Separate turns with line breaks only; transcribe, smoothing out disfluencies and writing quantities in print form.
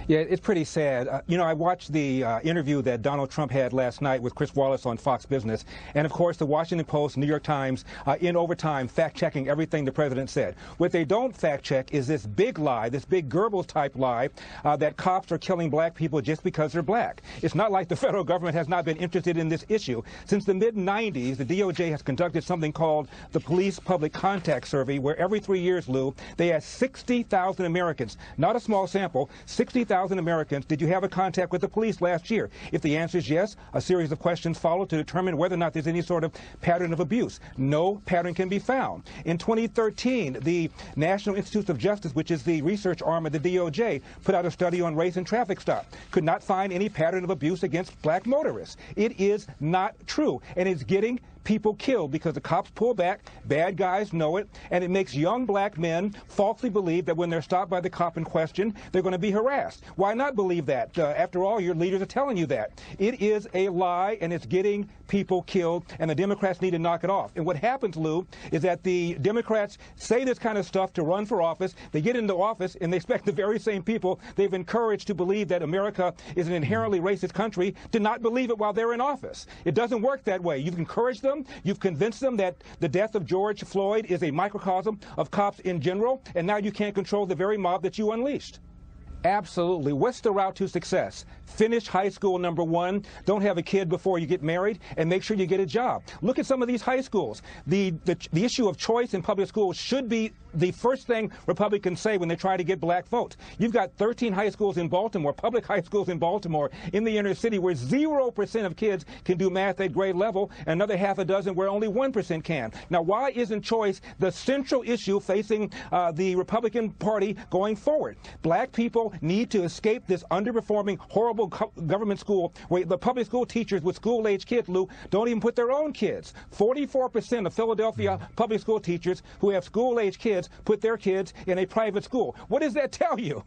Yeah, it's pretty sad. You know, I watched the interview that Donald Trump had last night with Chris Wallace on Fox Business. And, of course, the Washington Post, New York Times, in overtime, fact-checking everything the president said. What they don't fact-check is this big lie, this big Goebbels-type lie, that cops are killing black people just because they're black. It's not like the federal government has not been interested in this issue. Since the mid-'90s, the DOJ has conducted something called the Police Public Contact Survey, where every 3 years, Lou, they ask 60,000 Americans, not a small sample, 60,000 Americans, did you have a contact with the police last year? If the answer is yes, a series of questions follow to determine whether or not there's any sort of pattern of abuse. No pattern can be found. In 2013, the National Institutes of Justice, which is the research arm of the DOJ, put out a study on race and traffic stop. Could not find any pattern of abuse against black motorists. It is not true, and it's getting people killed because the cops pull back, bad guys know it, and it makes young black men falsely believe that when they're stopped by the cop in question, they're going to be harassed. Why not believe that? After all, your leaders are telling you that. It is a lie, and it's getting people killed, and the Democrats need to knock it off. And what happens, Lou, is that the Democrats say this kind of stuff to run for office. They get into office, and they expect the very same people they've encouraged to believe that America is an inherently racist country to not believe it while they're in office. It doesn't work that way. You've encouraged them. You've convinced them that the death of George Floyd is a microcosm of cops in general, and now you can't control the very mob that you unleashed. Absolutely. What's the route to success? Finish high school, number one. Don't have a kid before you get married, and make sure you get a job. Look at some of these high schools. The issue of choice in public schools should be the first thing Republicans say when they try to get black votes. You've got 13 high schools in Baltimore, public high schools in Baltimore, in the inner city, where 0% of kids can do math at grade level, and another half a dozen where only 1% can. Now, why isn't choice the central issue facing the Republican Party going forward? Black people need to escape this underperforming, horrible government school where the public school teachers with school-age kids, Lou, don't even put their own kids. 44% of Philadelphia public school teachers who have school-age kids put their kids in a private school. What does that tell you?